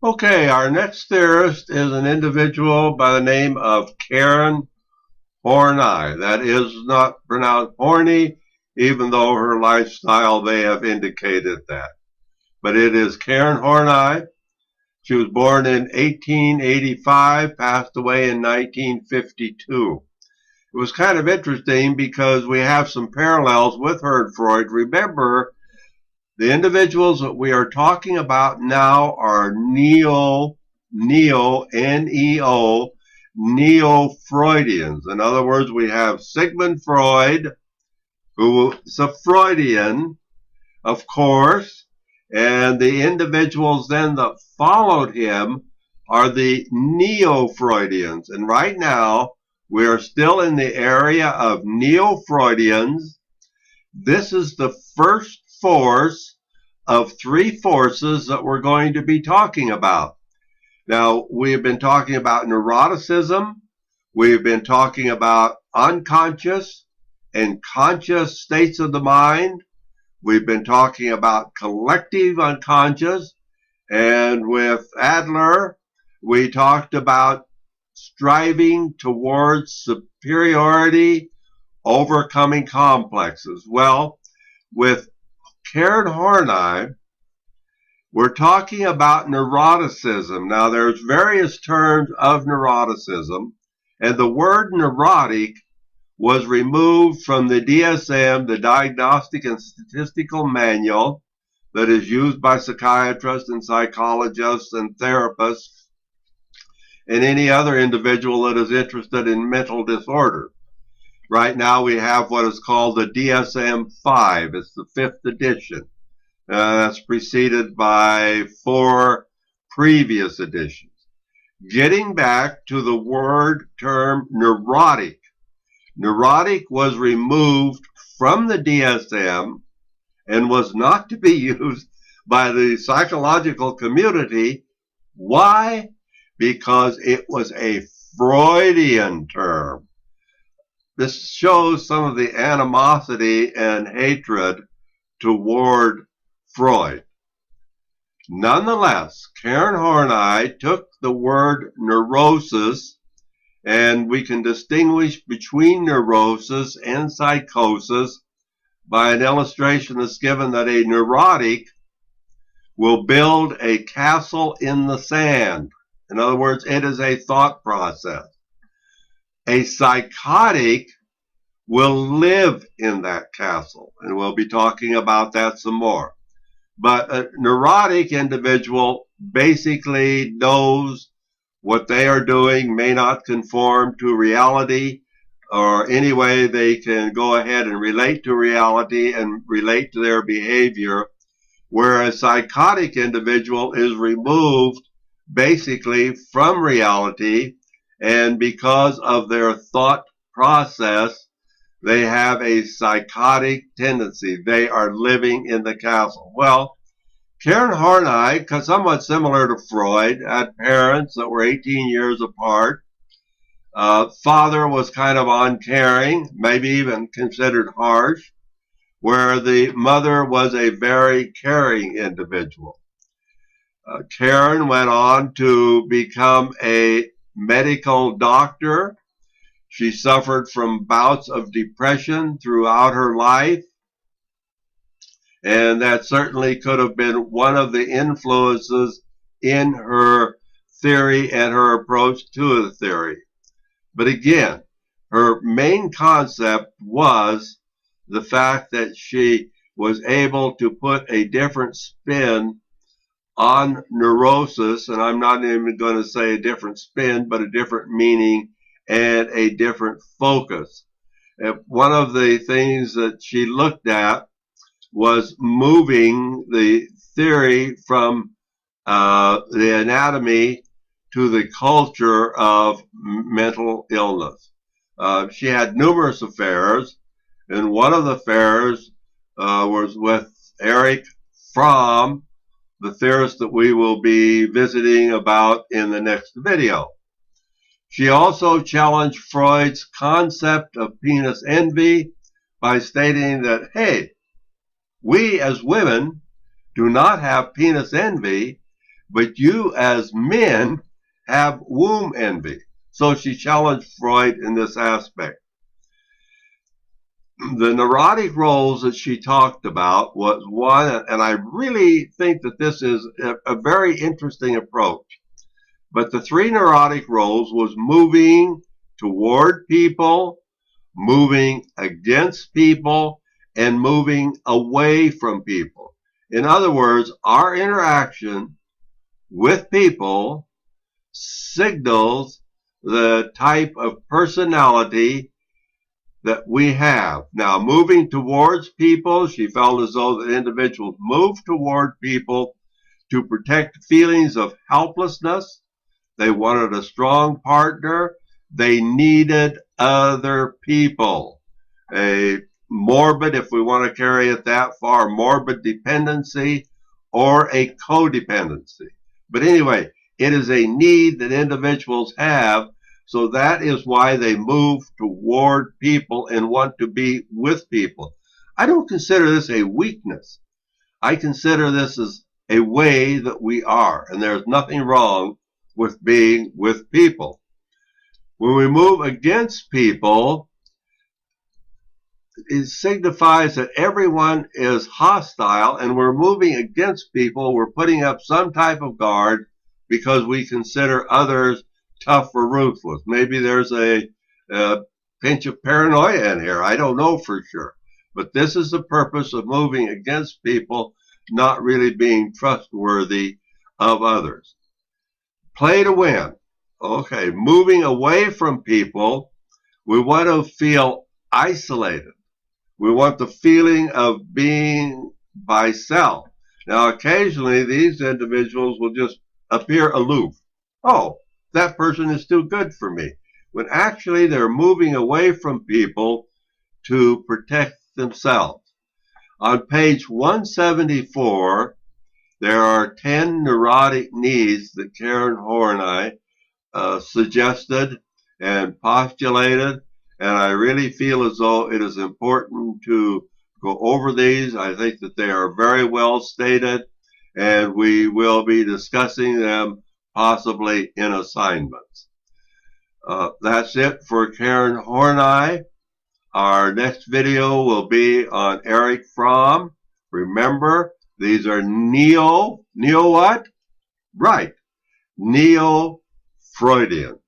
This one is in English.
Okay, our next theorist is an individual by the name of Karen Horney. That is not pronounced Horny, even though her lifestyle may have indicated that. But it is Karen Horney. She was born in 1885, passed away in 1952. It was kind of interesting because we have some parallels with her and Freud. Remember, the individuals that we are talking about now are N-E-O, neo-Freudians. In other words, we have Sigmund Freud, who is a Freudian, of course, and the individuals then that followed him are the neo-Freudians. And right now, we are still in the area of neo-Freudians. This is the first force of three forces that we're going to be talking about. Now, we've been talking about neuroticism. We've been talking about unconscious and conscious states of the mind. We've been talking about collective unconscious. And with Adler, we talked about striving towards superiority, overcoming complexes. Well, with Karen Horney, we're talking about neuroticism. Now, there's various terms of neuroticism, and the word neurotic was removed from the DSM, the Diagnostic and Statistical Manual, that is used by psychiatrists and psychologists and therapists and any other individual that is interested in mental disorder. Right now we have what is called the DSM-5. It's the 5th edition. That's preceded by 4 previous editions. Getting back to the word term neurotic. Neurotic was removed from the DSM and was not to be used by the psychological community. Why? Because it was a Freudian term. This shows some of the animosity and hatred toward Freud. Nonetheless, Karen Horney took the word neurosis, and we can distinguish between neurosis and psychosis by an illustration that's given that a neurotic will build a castle in the sand. In other words, it is a thought process. A psychotic will live in that castle, and we'll be talking about that some more. But a neurotic individual basically knows what they are doing may not conform to reality, or anyway they can go ahead and relate to reality and relate to their behavior, where a psychotic individual is removed basically from reality, and because of their thought process, they have a psychotic tendency. They are living in the castle. Well, Karen Horney, somewhat similar to Freud, had parents that were 18 years apart. Father was kind of uncaring, maybe even considered harsh, where the mother was a very caring individual. Karen went on to become a medical doctor. She suffered from bouts of depression throughout her life, and that certainly could have been one of the influences in her theory and her approach to the theory. But again, her main concept was the fact that she was able to put a different spin on neurosis, and I'm not even going to say a different spin, but a different meaning and a different focus. And one of the things that she looked at was moving the theory from the anatomy to the culture of mental illness. She had numerous affairs, and one of the affairs was with Erich Fromm, the theorist that we will be visiting about in the next video. She also challenged Freud's concept of penis envy by stating that, hey, we as women do not have penis envy but you as men have womb envy. So she challenged Freud in this aspect. The neurotic roles that she talked about was one, and I really think that this is a very interesting approach. But the three neurotic roles was moving toward people, moving against people, and moving away from people. In other words, our interaction with people signals the type of personality that we have. Now, moving towards people, she felt as though the individuals moved toward people to protect feelings of helplessness. They wanted a strong partner. They needed other people. A morbid, if we want to carry it that far, morbid dependency or a codependency. But anyway, it is a need that individuals have, so that is why they move toward people and want to be with people. I don't consider this a weakness. I consider this as a way that we are, and there's nothing wrong with being with people. When we move against people, it signifies that everyone is hostile and we're moving against people. We're putting up some type of guard because we consider others tough or ruthless. Maybe there's a pinch of paranoia in here. I don't know for sure. But this is the purpose of moving against people, not really being trustworthy of others. Play to win. Okay, moving away from people, we want to feel isolated. We want the feeling of being by self. Now, occasionally, these individuals will just appear aloof. Oh, that person is too good for me. When actually they're moving away from people to protect themselves. On page 174, there are 10 neurotic needs that Karen Horney suggested and postulated, and I really feel as though it is important to go over these. I think that they are very well stated, and we will be discussing them possibly in assignments. That's it for Karen Horney. Our next video will be on Eric Fromm. Remember, these are neo what? Right, neo-Freudian.